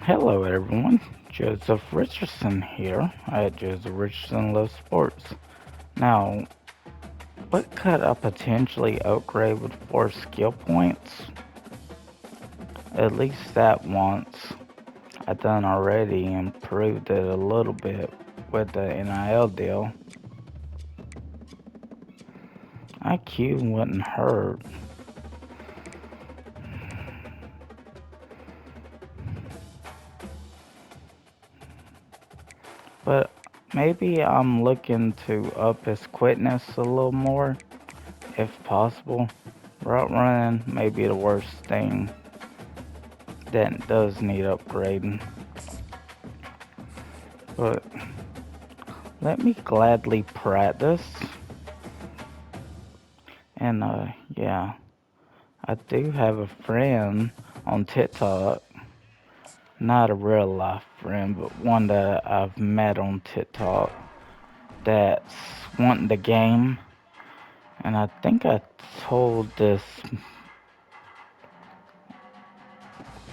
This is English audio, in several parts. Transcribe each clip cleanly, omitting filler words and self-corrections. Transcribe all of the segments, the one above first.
Hello everyone, Joseph Richardson here at Joseph Richardson Loves Sports. Now, what could I potentially upgrade with 4 skill points? At least that once I done already and proved it a little bit with the NIL deal. IQ wouldn't hurt. But maybe I'm looking to up his quickness a little more, if possible. Route running may be the worst thing that does need upgrading. But let me gladly practice. And yeah, I do have a friend on TikTok. Not a real life friend, but one that I've met on TikTok that's wanting the game. And I think I told this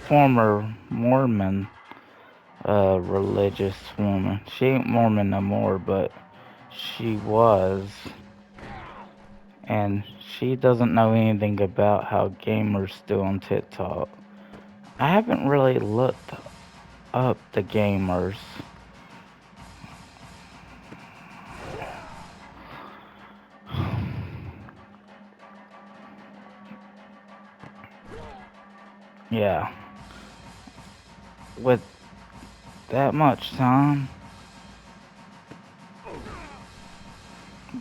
former Mormon religious woman. She ain't Mormon no more, but she was. And she doesn't know anything about how gamers do on TikTok. I haven't really looked up the gamers. Yeah. With that much time,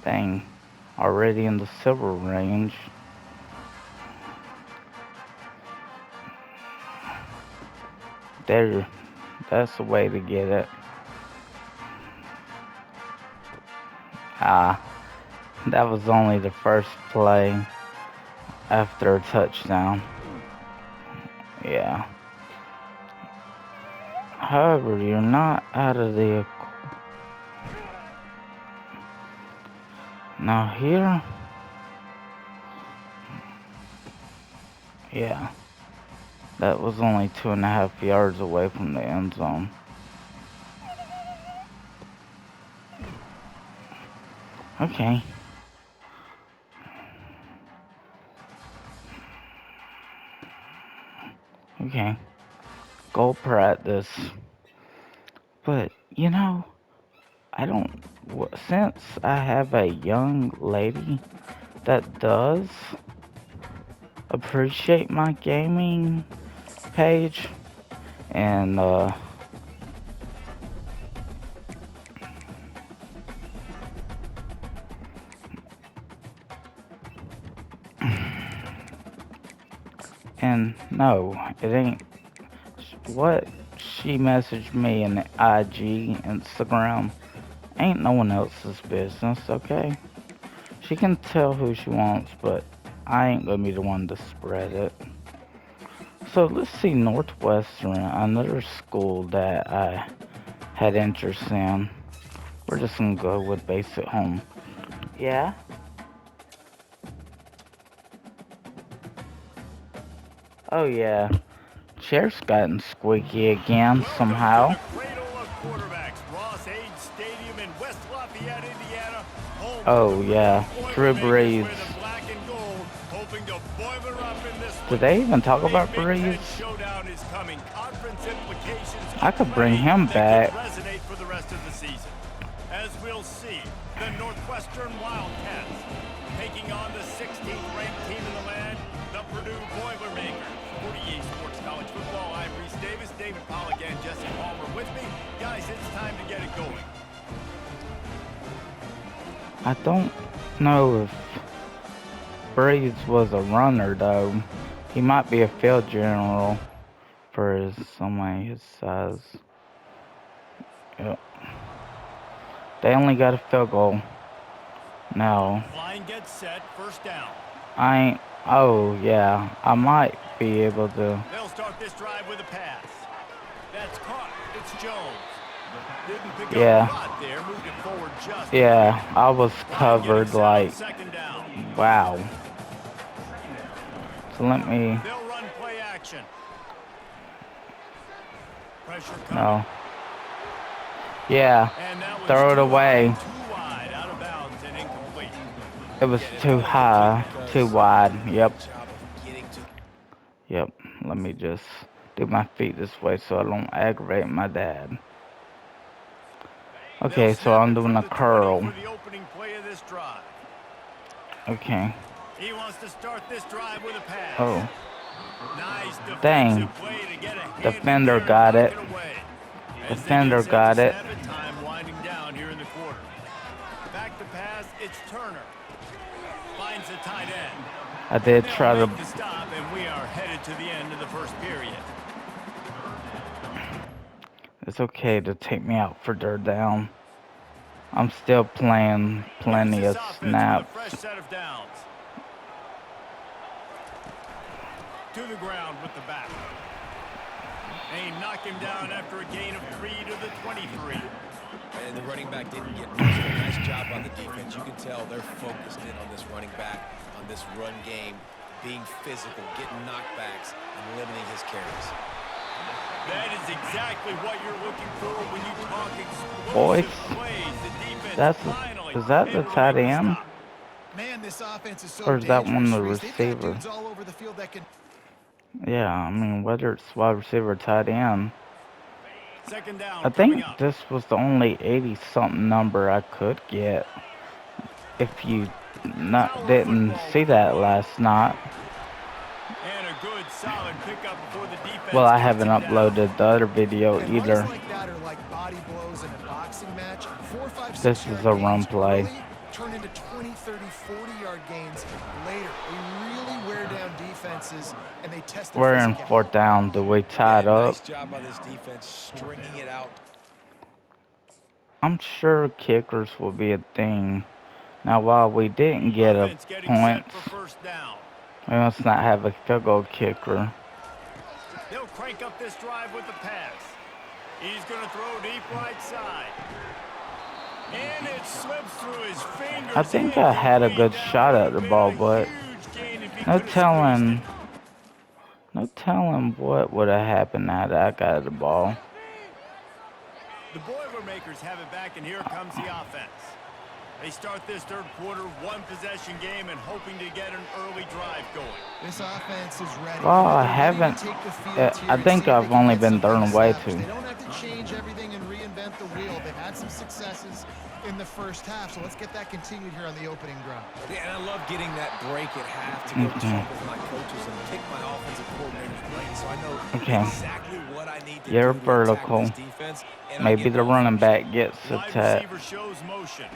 dang, already in the silver range. There, that's the way to get it. Ah, that was only the first play after a touchdown. Yeah. However, you're not out of the... Now here... Yeah. That was only 2.5 yards away from the end zone. Okay. Okay. Go practice. But, you know, I don't... Since I have a young lady that does appreciate my gaming page, and, and no, it ain't... What she messaged me in the IG, Instagram, ain't no one else's business, okay? She can tell who she wants, but I ain't gonna be the one to spread it. So let's see Northwestern, another school that I had interest in. We're just gonna go with basic home. Yeah? Oh yeah. Chair's gotten squeaky again somehow. Oh yeah, Drew Brees. Did they even talk about Brees? I could bring him back. As we'll see, the Northwestern Wildcats taking on the 16th ranked team in the land, the Purdue Boilermakers. 48 Sports College Football, I'm Reese Davis, David Pollock, and Jesse Palmer with me. Guys, it's time to get it going. I don't know if Brees was a runner though. He might be a field general for somebody his size. Yep. They only got a field goal. No. Line gets set, first down. I ain't... Oh, yeah. I might be able to... They'll start this drive with a pass. That's caught. It's Jones. Didn't pick Yeah. up a lot there. Moved it forward just Yeah, I was covered like... Wow. So let me... They'll run play action. Pressure coming. No. Yeah. And that was Throw it too high, away. too wide, out of bounds and incomplete. It was Yeah, it's too gotta look good high, because too they wide. did a Yep. great job of getting to. Yep. Let me just do my feet this way so I don't aggravate my dad. They'll Okay, so snap I'm it doing from a the 20 curl. for the opening play of this drive. Okay. He wants to start this drive with a pass. Oh. Nice defensive Dang. play to get a hand in Defender there and got knock it. it away. As they Defender get set to got it. snap it, time winding down here in the quarter. Back to pass, it's Turner. Finds the tight end. I did They'll try make to. the stop, and we are headed to the end of the first period. It's okay to take me out for third down. I'm still playing Here's plenty this of offense with a fresh snaps. set of downs. To the ground with the back. They knock him down after a gain of 3 to the 23. And the running back didn't get much. So nice job on the defense. You can tell they're focused in on this running back, on this run game, being physical, getting knockbacks, and limiting his carries. That is exactly what you're looking for when you talk Boys, explosive plays. The defense that's finally is that the able to tight make the end, stop. Man, this offense is so or is that one dangerous, the Reese. They've got receiver? dudes all over the field that can. Yeah, I mean whether it's wide receiver or tight end. Second down I coming think up. this was the only 80-something number I could get. If you didn't see that last night. And a good solid pickup before the defense Well, I gets haven't him down. uploaded the other video And runs either. like that are like body blows in a boxing match. 4, 5, 6 This yard is a run gains play. early turn into 20, 30, 40-yard gains later. They really wear down defenses, and they test their We're in physicality. fourth down. Do we tie it Yeah, up? nice job by this defense stringing it out. I'm sure kickers will be a thing. Now, while we didn't get a Offense getting set points, for first down. we must not have a field goal kicker. They'll crank up this drive with the pass. He's going to throw deep right side. And it slips through his fingers. I think I had a good shot at the ball, but no telling what would have happened now that I got the ball. The Boilermakers have it back, and here comes the offense. They start this third quarter, one-possession game, and hoping to get an early drive going. This offense is ready. Well, I They're ready to haven't. take the field I here and think see if I've they can only get been something thrown away established. too. They don't have to change everything and reinvent the wheel. They've had some successes in the first half, so let's get that continued here on the opening drive. Yeah, and I love getting that break at half to go talk with my coaches and pick my offensive coordinator's brain, so I know exactly what I need to You're do to vertical. attack this defense. And Maybe the running back gets a Wide tap. receiver shows motion.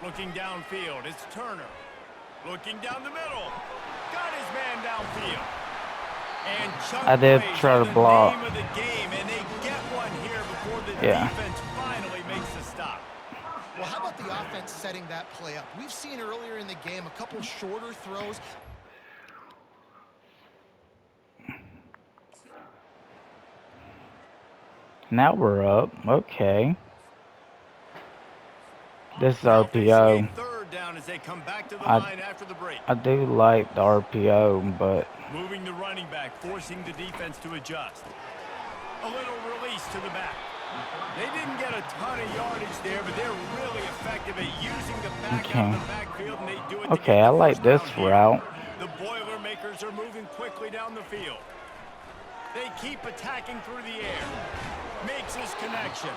Looking downfield, it's Turner. Looking down the middle. Got his man downfield. And chunk I did plays try are to the block. name of the game, and they get one here before the Yeah. defense finally makes the stop. Well, how about the offense setting that play up? We've seen earlier in the game a couple shorter throws. Now we're up. Okay. This is They'll face a RPO. third down as they come back to the I- line after the break. I do like the RPO, but Moving the running back, forcing the defense to adjust. A little release to the back. They didn't get a ton of yardage there, but they're really effective at using the back out of the backfield, and they do it to okay, get I the like first this down here. route. The Boilermakers are moving quickly down the field. They keep attacking through the air. Makes his connection.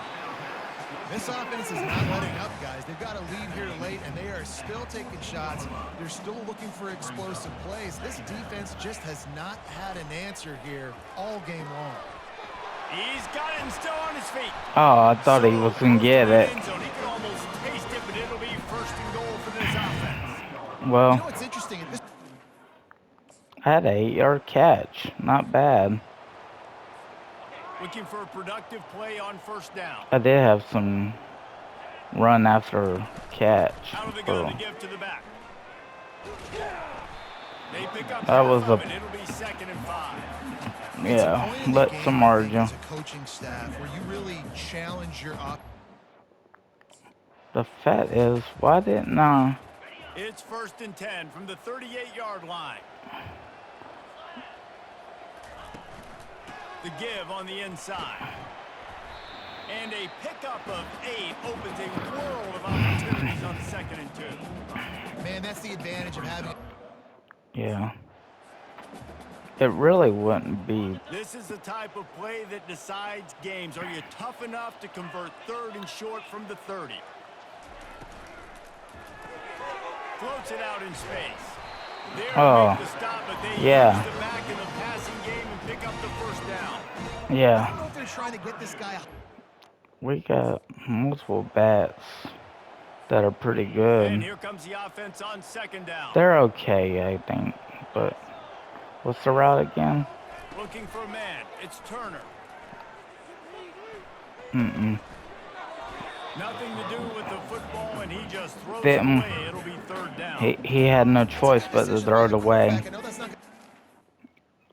This offense is not letting up, guys. They've got a lead here late, and they are still taking shots. They're still looking for explosive plays. This defense just has not had an answer here all game long. He's got it and still on his feet. Oh, I thought he was going to get it. He can almost taste it, but it'll be first and goal for this offense. You Well, know what's interesting? At this I had an 8-yard catch. Not bad. Looking for a productive play on first down. I did have some run after catch. Out of the for- gun to give to the back. They pick up That was half of a- it. It'll be 2nd and 5. Yeah, let Samardzija. as a coaching staff where you really challenge your The fact is, why didn't I? It's 1st and 10 from the 38-yard line. The give on the inside. And a pickup of 8 opens a world of opportunities on 2nd and 2. Man, that's the advantage of having... Yeah. It really wouldn't be. This is the type of play that decides games. Are you tough enough to convert 3rd and short from the 30? Floats it out in space. There to make the stop, but they use the back in the passing game and pick up the 1st down. Yeah. I don't know if they're trying to get this guy... We got multiple bats that are pretty good. And here comes the offense on 2nd down. They're okay, I think. But what's the route again? Looking for a man. It's Turner. Nothing to do with the football, and he just throws it away. It'll be 3rd down. He had no choice but to throw it away.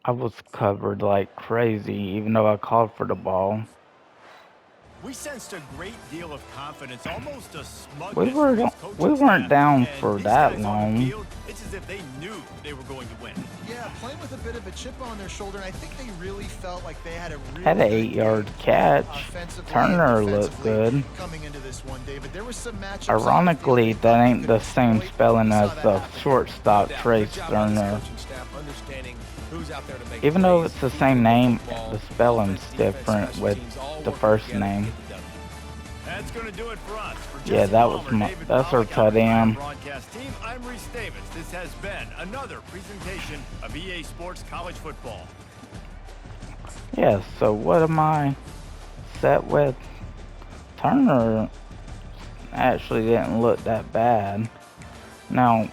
I was covered like crazy, even though I called for the ball. We sensed a great deal of confidence, almost a smugness. We weren't down for that long. It's as if they knew they were going to win. Yeah, playing with a bit of a chip on their shoulder, and I think they really felt like they had a really had an 8-yard catch. Turner looked good. Coming into this one, David, there was some matchups. Ironically, that ain't the same spelling as the shortstop Trace Turner. Even though it's the same name, the spelling's different with the first name. That's going to do it for us. Yeah, that's our tight end. Broadcast team, I'm Reese Davis. This has been another presentation of EA Sports College Football. Yeah, so what am I set with? Turner actually didn't look that bad. Now,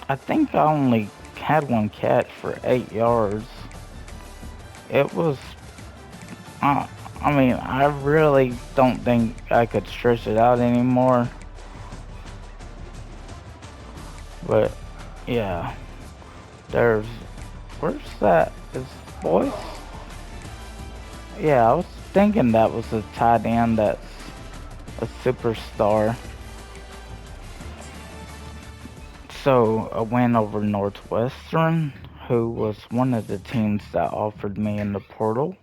I think I only had one catch for 8 yards. It was, I mean, I really don't think I could stretch it out anymore. But, yeah. Where's that? Is Boyce? Yeah, I was thinking that was a tight end that's a superstar. So, I went over Northwestern, who was one of the teams that offered me in the portal.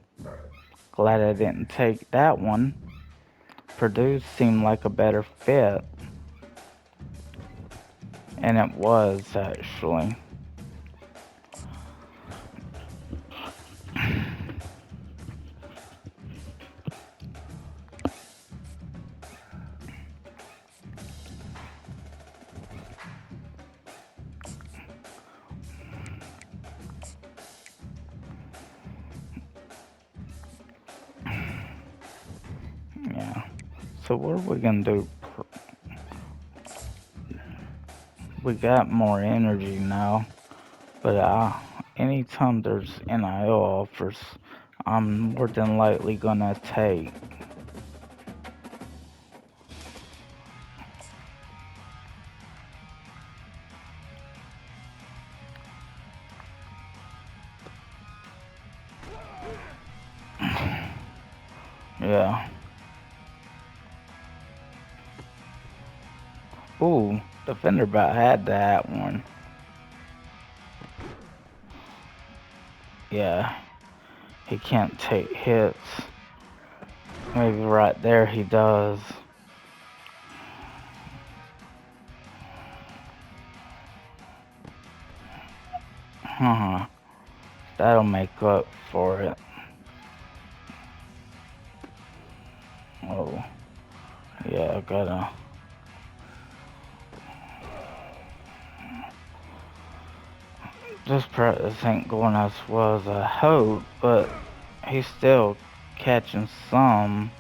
Glad I didn't take that one. Purdue seemed like a better fit. And it was, actually. Yeah. So what are we gonna do? We got more energy now, but anytime there's NIL offers, I'm more than likely gonna take. Yeah. Ooh, defender about had that one. Yeah. He can't take hits. Maybe right there he does. That'll make up for it. Oh. Yeah, I gotta. This practice ain't going as well as I hope, but he's still catching some.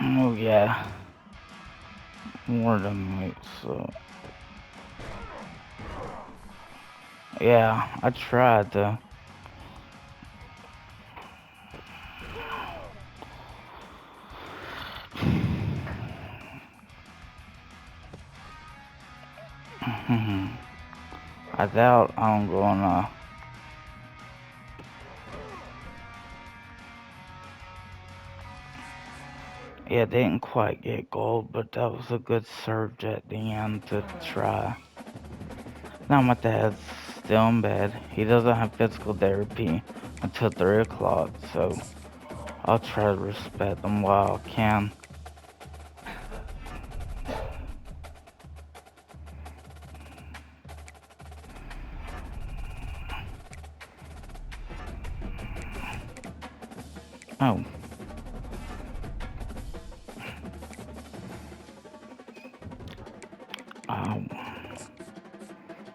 Oh yeah. More than me, so. Yeah, I tried to. I doubt I'm gonna. Yeah, didn't quite get gold, but that was a good surge at the end to try. Now my dad's still in bed. He doesn't have physical therapy until 3 o'clock, so I'll try to respect him while I can. Oh.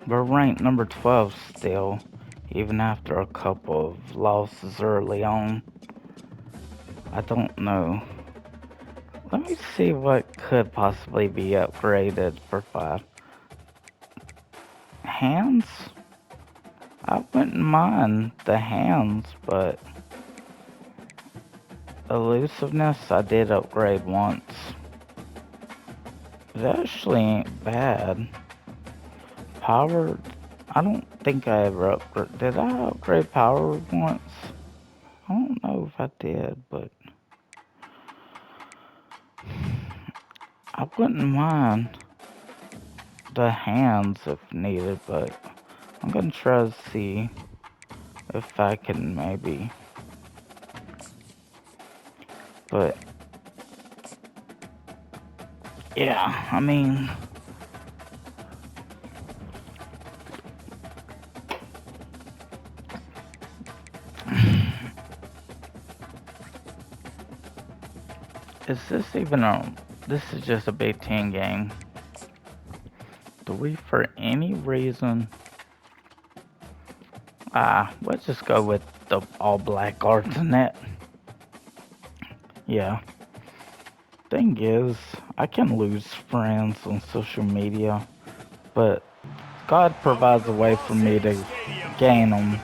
We're ranked number 12 still, even after a couple of losses early on. I don't know. Let me see what could possibly be upgraded for 5. Hands? I wouldn't mind the hands, but elusiveness I did upgrade once. It actually ain't bad. Power, I don't think I ever upgraded. Did I upgrade power once? I don't know if I did, but I wouldn't mind the hands if needed, but I'm gonna try to see if I can maybe. But yeah, I mean, is this even a, this is just a Big Ten game. Do we for any reason, let's just go with the all black alternate. Yeah. Thing is, I can lose friends on social media, but God provides a way for me to gain them.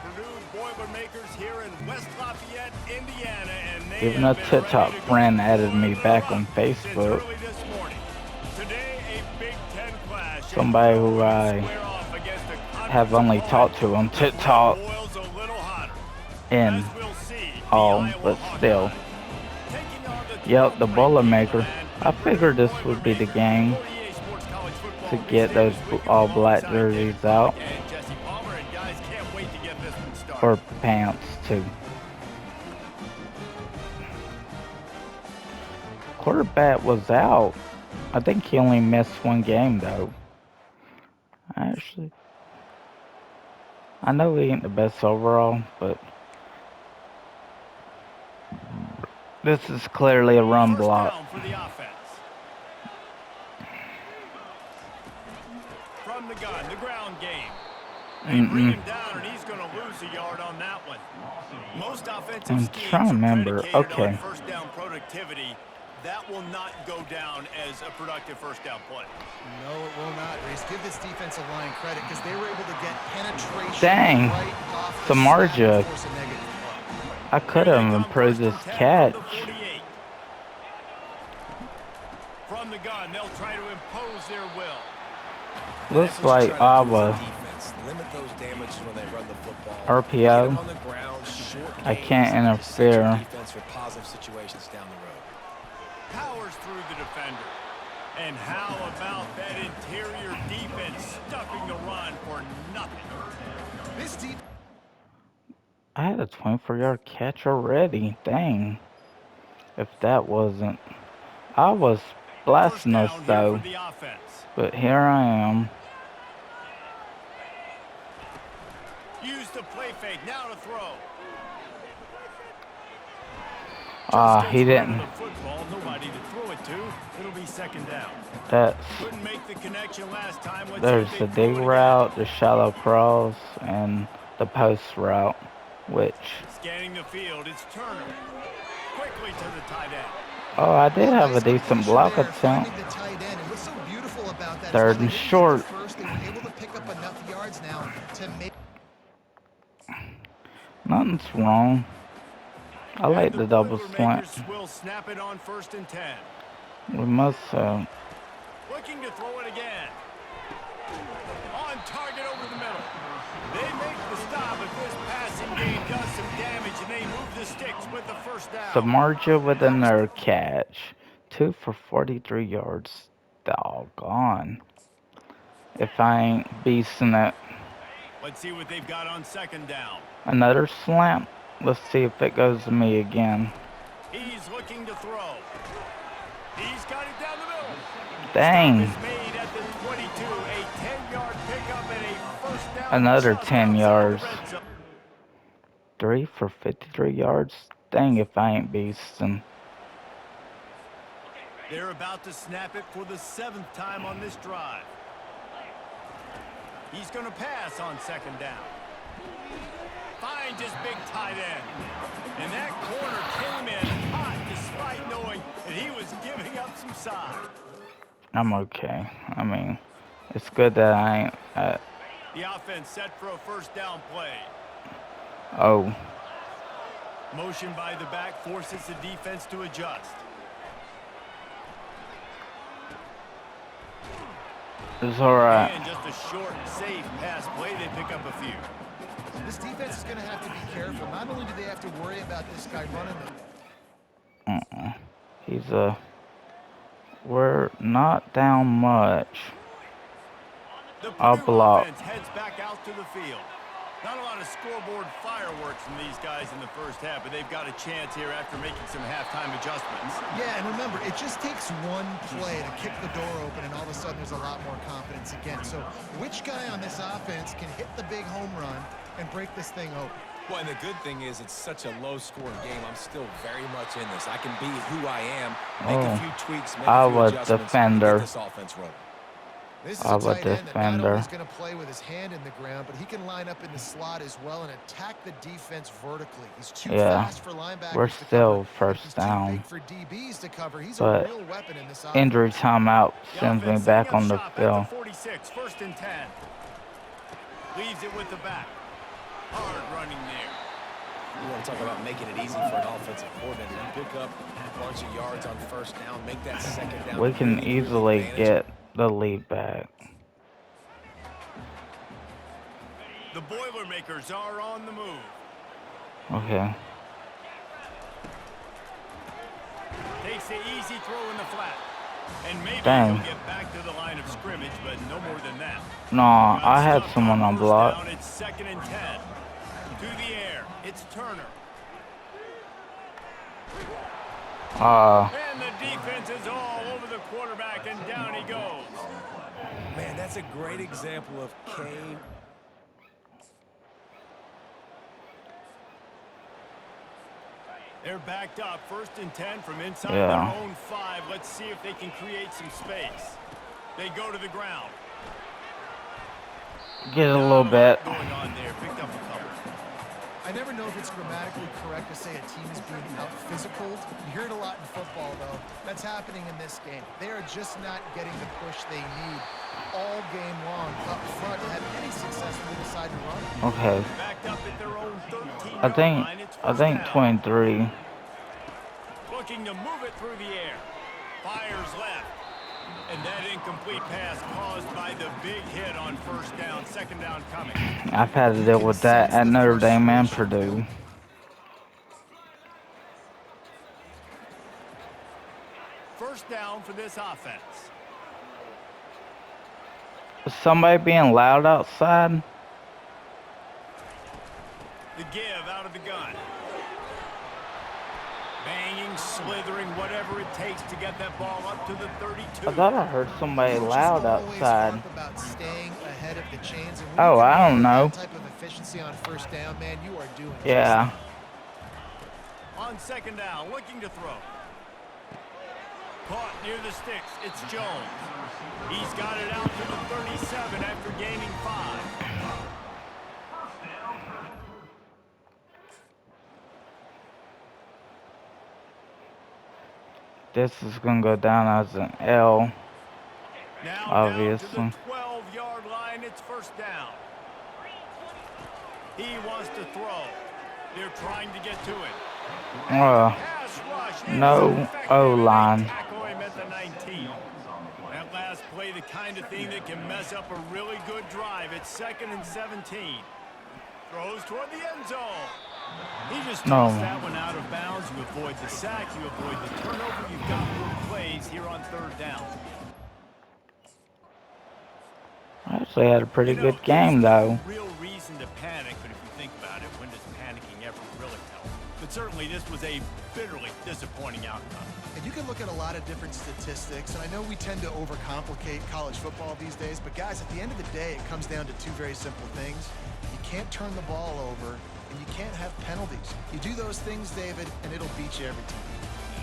Even a TikTok friend added me back on Facebook. Somebody who I have only talked to on TikTok and all, but still. Yep, the Boilermaker. I figured this would be the game to get those all black jerseys out. Or pants too. Quarterback was out. I think he only missed one game though. Actually, I know he ain't the best overall, but this is clearly a run block. From the gun, the ground game. They bring him down, and he's going to lose a yard on that one. Most offensive schemes are predicated on first down productivity. That will not go down as a productive first down play. No, it will not, Reese. Give this defensive line credit because they were able to get penetration. Dang, right off Samardzija. the snap. I could have improved this catch. From the gun, they'll try to impose their will. Looks like Ava. RPO. I can't interfere. Powers through the defender. And how about that interior defense stuffing the run for nothing? This deep. I had a 24-yard catch already. Dang. If that wasn't. I was blasting us though. But here I am. Use the play fake now to throw. He didn't. Nobody to throw it to. It'll be second down. That's. Couldn't make the connection last time. There's the dig route, the shallow cross, and the post route, which. Scanning the field, it's Turner. Quickly to the tight end. Oh, I did have a decent block attempt. Third and short. Nothing's wrong. I like the double slant. Will snap it on 1st and 10. We must Looking to throw it again. On target over the middle. They make the stop, but this passing game does some damage, and they move the sticks with the first down. Samardzija with another catch 2 for 43 yards. Doggone. If I ain't beasting it. Let's see what they've got on second down. Another slant. Let's see if it goes to me again. He's looking to throw. He's got it down the middle. Dang. Stop is made at the 22. A 10-yard pickup and a first down. Another just 10 outside yards. the red zone. 3 for 53 yards. Dang if I ain't beasting. They're about to snap it for the 7th time on this drive. He's going to pass on second down. Finds his big tight end. And that corner came in hot despite knowing that he was giving up some side. I'm okay. I mean, it's good that I ain't... The offense set for a first down play. Oh. Motion by the back forces the defense to adjust. It's alright. And just a short, safe pass play. They pick up a few. This defense is going to have to be careful. Not only do they have to worry about this guy running the... The We're not down much. I'll Purdue block. offense heads back out to the field. Not a lot of scoreboard fireworks from these guys in the first half, but they've got a chance here after making some halftime adjustments. Yeah, and remember, it just takes one play to kick the door open, and all of a sudden there's a lot more confidence again. So which guy on this offense can hit the big home run and break this thing open? Well, and the good thing is it's such a low-scoring game. I'm still very much in this. I can be who I am, make a few tweaks, make a few adjustments, and get this offense rolling. This is a tight end that not only is going to play with his hand in the ground, but he can line up in the slot as well and attack the defense vertically. He's too fast for linebackers. We're still first down. For DBs to cover. He's But a real weapon in this offense. injury timeout sends me back on the field. 46, first and 10. Leaves it with the back. Hard running there. You want to talk about making it easy for an offensive coordinator. You pick up a bunch of yards on first down, make that second down. We can easily get the lead back. The Boilermakers are on the move. Okay. Takes the easy throw in the flat. And maybe Dang. he'll get back to the line of scrimmage, but no more than that. No, I had someone on block. Down, it's second and 10. To the air. It's Turner. And the defense is all over the quarterback, and down he goes. Man, that's a great example of Kane. They're backed up, first and 10 from inside Yeah. their own 5. Let's see if they can create some space. They go to the ground. Get a little bit. Going on there, picked up a couple. I never know if it's grammatically correct to say a team is being out-physical. You hear it a lot in football, though. That's happening in this game. They are just not getting the push they need all game long up front to have any success when they decide to run. Okay. Backed up at their own 13 I think 23. Looking to move it through the air. Fires left. And that incomplete pass caused by the big hit on first down, second down coming. I've had to deal with that at Notre Dame and Purdue. First down for this offense. Is somebody being loud outside? The give out of the gun. Banging, slithering, whatever it takes to get that ball up to the 32. I thought I heard somebody loud outside. About staying ahead of the chains. And Oh, I don't know. that type of efficiency on first down, man, you are doing Yeah. On second down, looking to throw. Caught near the sticks. It's Jones. He's got it out to the 37 after gaining 5. This is going to go down as an L, Now obviously. down to the 12-yard line, it's first down. He wants to throw. They're trying to get to it. Pass rush is no effective, O-line. and they tackle him at the 19. That last play, the kind of thing that can mess up a really good drive. It's second and 17. Throws toward the end zone. He just tossed that one out of bounds. you avoid the sack, you avoid the turnover, you've got more plays here on third down. I actually had a pretty You know, good there's game, no though. real reason to panic, but if you think about it, when does panicking ever really help? But certainly this was a bitterly disappointing outcome. And you can look at a lot of different statistics, and I know we tend to overcomplicate college football these days, but guys, at the end of the day, it comes down to two very simple things. You can't turn the ball over, and you can't have penalties. You do those things, David, and it'll beat you every time.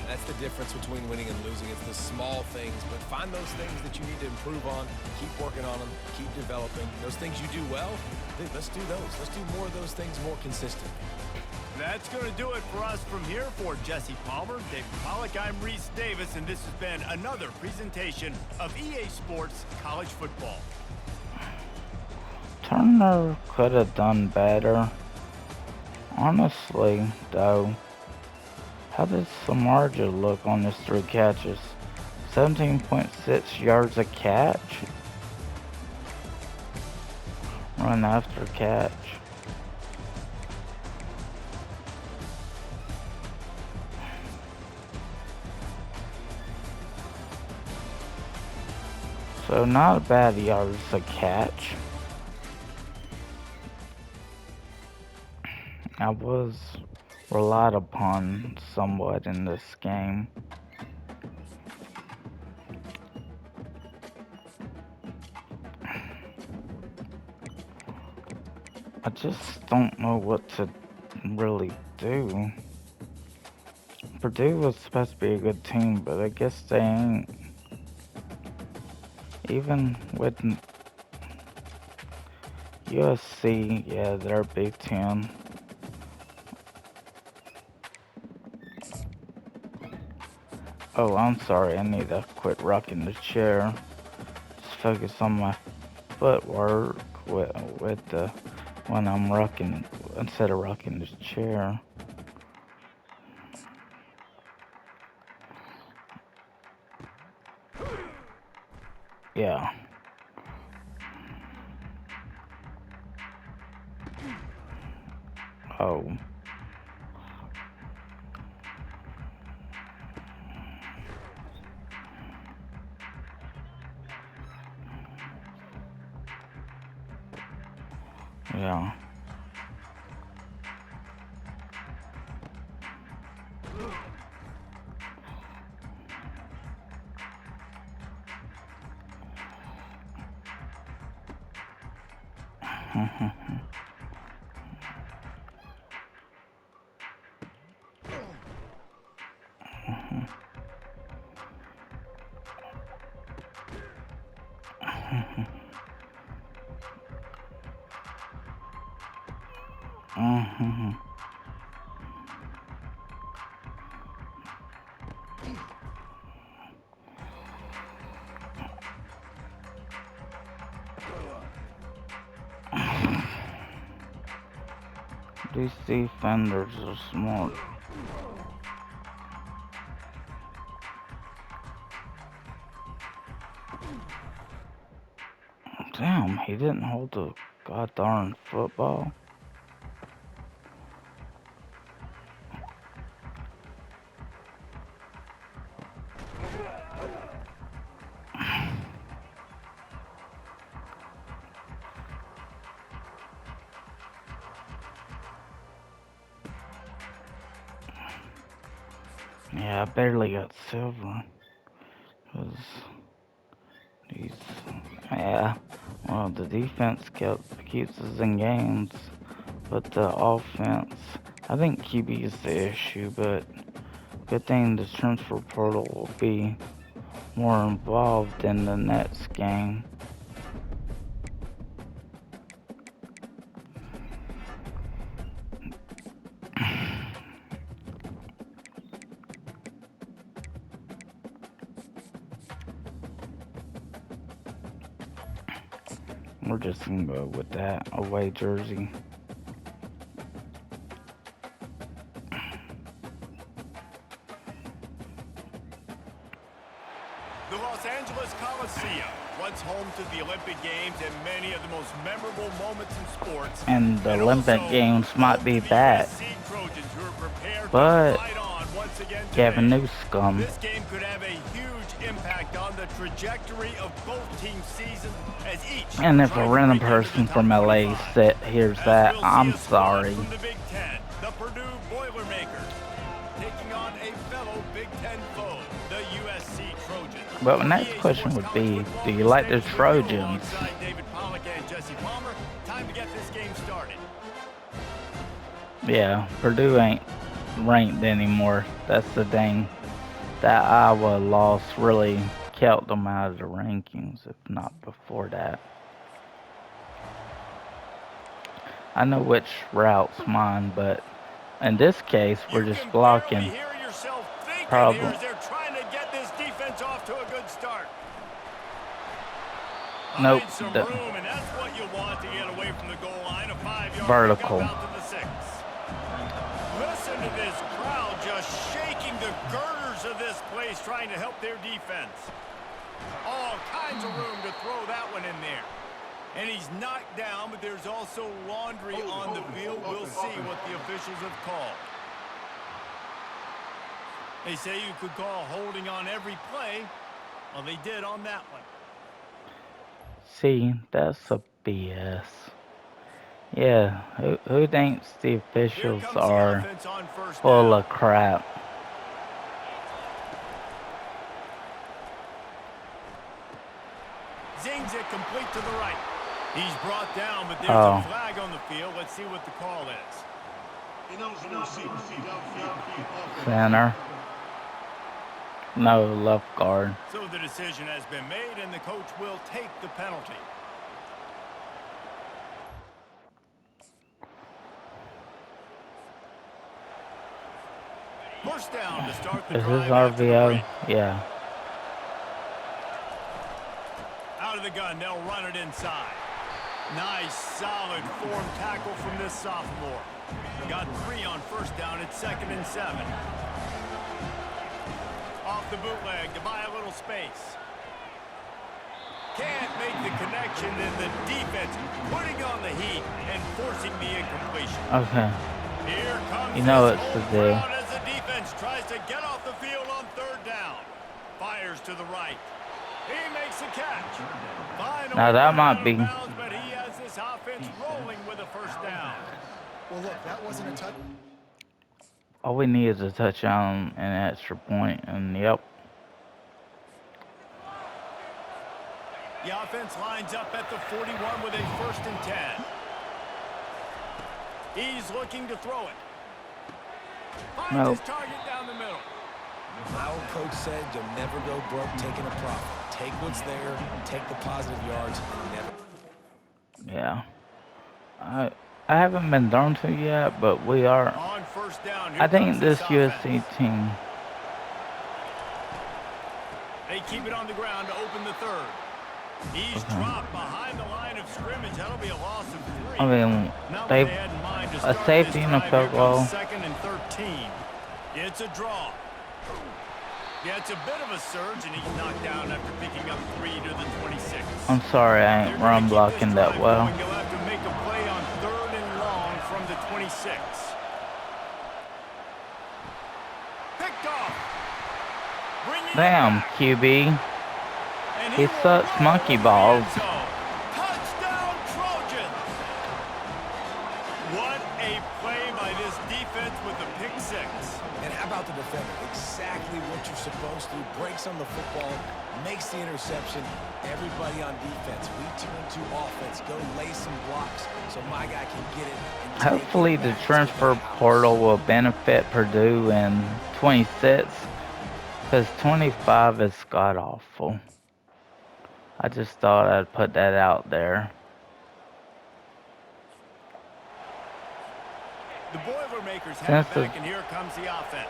That's the difference between winning and losing. It's the small things, but find those things that you need to improve on, keep working on them, keep developing. Those things you do well, let's do those. Let's do more of those things more consistently. That's going to do it for us from here. For Jesse Palmer, David Pollack, I'm Reese Davis, and this has been another presentation of EA Sports College Football. Turner could have done better. Honestly, though, how did Samardzija look on his 3 catches? 17.6 yards a catch? Run after catch. So not bad yards a catch. I was relied upon somewhat in this game. I just don't know what to really do. Purdue was supposed to be a good team, but I guess they ain't. Even with USC, yeah, they're Big Ten. Oh, I'm sorry, I need to quit rocking the chair. Just focus on my footwork with the when I'm rocking instead of rocking the chair. Yeah. Oh. Yeah. These defenders are smart. Damn, he didn't hold the goddamn football. Yeah, I barely got silver. 'Cause these, yeah, well, the defense keeps us in games, but the offense, I think QB is the issue, but good thing the transfer portal will be more involved in the next game. We're just gonna go with that away jersey. The Los Angeles Coliseum, once home to the Olympic Games and many of the most memorable moments in sports. And the Olympic Games might be back, USC Trojans who are prepared but to fight on once again Gavin today. Newscomb. This game could have a huge impact on the trajectory of both teams' seasons as each. And if a tries to random break into the person top from LA 25. hears As that, we'll see I'm a squad sorry. From the Big Ten, the Purdue Boilermakers, taking on a fellow Big Ten foe, the USC Trojans. But the next question would be, do you like the Trojans? Alongside David Pollack and Jesse Palmer, time to get this game started. Yeah, Purdue ain't ranked anymore. That's the thing. That Iowa loss really kept them out of the rankings, if not before that. I know which route's mine, but in this case, we're just blocking. Problem. They're trying to get this defense off to a good start. Nope. Some room, and that's what you want to get away from the goal line. A 5-yard vertical. out to the 6. Listen to this crowd just shaking the girders of this place, trying to help their defense. All kinds of room to throw that one in there. And he's knocked down, but there's also laundry on the field. We'll see what the officials have called. They say you could call holding on every play. Well, they did on that one. See, that's a BS. Yeah, who thinks the officials are full of crap? Zings it complete to the right. He's brought down, but there's a flag on the field. Let's see what the call is. Center. No, left guard. So the decision has been made, and the coach will take the penalty. First down to start the drive. Is this RVO? Yeah. Out of the gun, they'll run it inside. Nice, solid form tackle from this sophomore. Got 3 on first down at 2nd and 7. Off the bootleg to buy a little space. Can't make the connection, and the defense putting on the heat and forcing the incompletion. Okay. Here comes you know this it's whole the day. crowd as the defense tries to get off the field on 3rd down. Fires to the right. He makes a catch. Finally, now that might be. bounds, but he has this offense rolling with a first down. Well, look, that wasn't a touch. All we need is a touchdown and an extra point, and yep. The offense lines up at the 41 with a 1st and 10. He's looking to throw it. Finds his target down the middle. Our coach said you'll never go broke taking a profit. Take what's there, take the positive yards, and never. Yeah. I haven't been thrown to yet, but we are. On first down, I think this USC team. They keep it on the ground to open the 3rd. He's dropped behind the line of scrimmage. That'll be a loss of 3. I mean, they a safety and a field goal. 2nd and 13. It's a draw. Yeah, it's a bit of a surge, and he's knocked down after picking up 3 to the 26. I'm sorry, I ain't run blocking that well. You'll have to make a play on 3rd and long from the 26. Picked off. Damn, QB. He sucks monkey balls. Touchdown Trojans. What a play by this defense with the pick 6. And how about the defender? Exactly what you're supposed to. Breaks on the football, makes the interception. Everybody on defense, we turn to offense. Go lay some blocks so my guy can get it. And hopefully the transfer portal will benefit Purdue in 26, because 25 is god-awful. I just thought I'd put that out there. The Boilermakers have it back, and here comes the offense.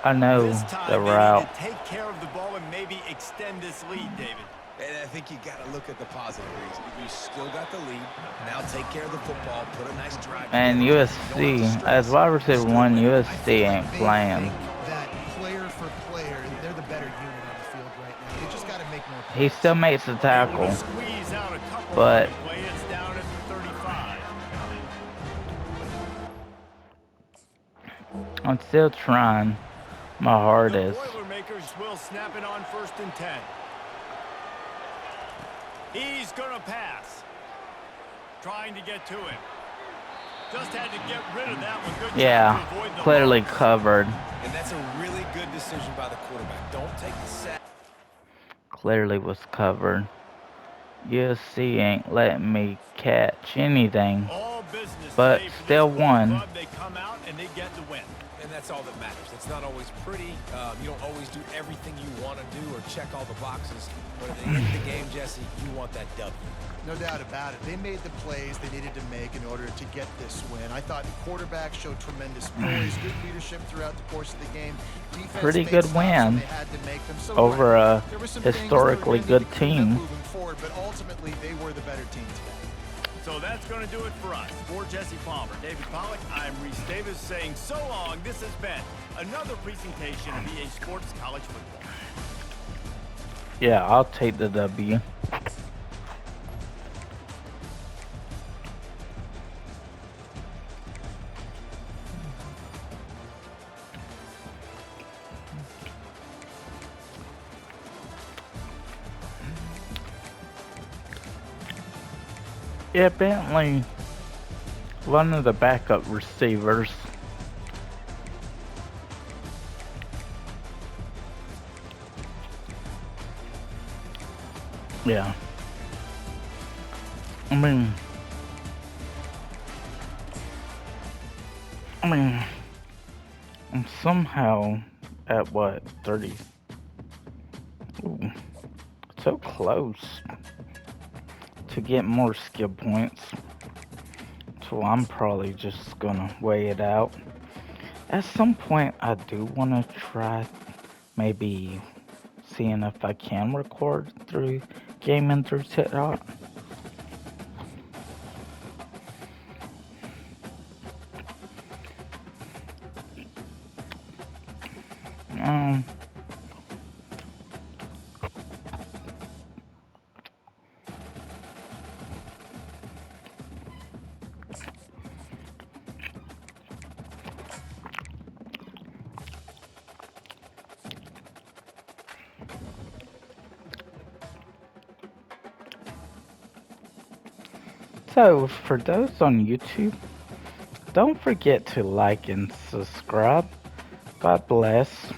I know the route. Take care of the ball and maybe extend this lead, David. And I think you got to look at the positive reason. You still got the lead. Now take care of the football. Put a nice drive. And USC, as wide receiver 1, USC ain't playing. That player for player, they're the better unit on the field right now. They just got to make more plays. He still makes the tackle, but It's down at the 35. I'm still trying. My heart The is. Boilermakers will snap it on 1st and 10. He's going to pass. Trying to get to him. Just had to get rid of that one. Good job Yeah, to avoid the clearly loss. covered. And that's a really good decision by the quarterback. Don't take the sack. Clearly was covered. USC ain't letting me catch anything, All business but today for still this ball won. club. They come out and they get the win. And that's all that matters. It's not always pretty. You don't always do everything you want to do or check all the boxes. But at the end of the game, Jesse, you want that W. No doubt about it. They made the plays they needed to make in order to get this win. I thought the quarterback showed tremendous poise, good leadership throughout the course of the game. Defense Pretty made good stops when win they had to make them. So over a there were some things they were historically gonna need good to clean up team. moving forward, but ultimately they were the better team today. So that's going to do it for us. For Jesse Palmer, David Pollack, I'm Reese Davis saying so long. This has been another presentation of EA Sports College Football. Yeah, I'll take the W. Yeah, Bentley, one of the backup receivers. Yeah. I mean, I'm somehow at what, 30? Ooh, so close to get more skill points. So I'm probably just gonna weigh it out. At some point, I do want to try maybe seeing if I can record through gaming through TikTok. Um, so for those on YouTube, don't forget to like and subscribe. God bless.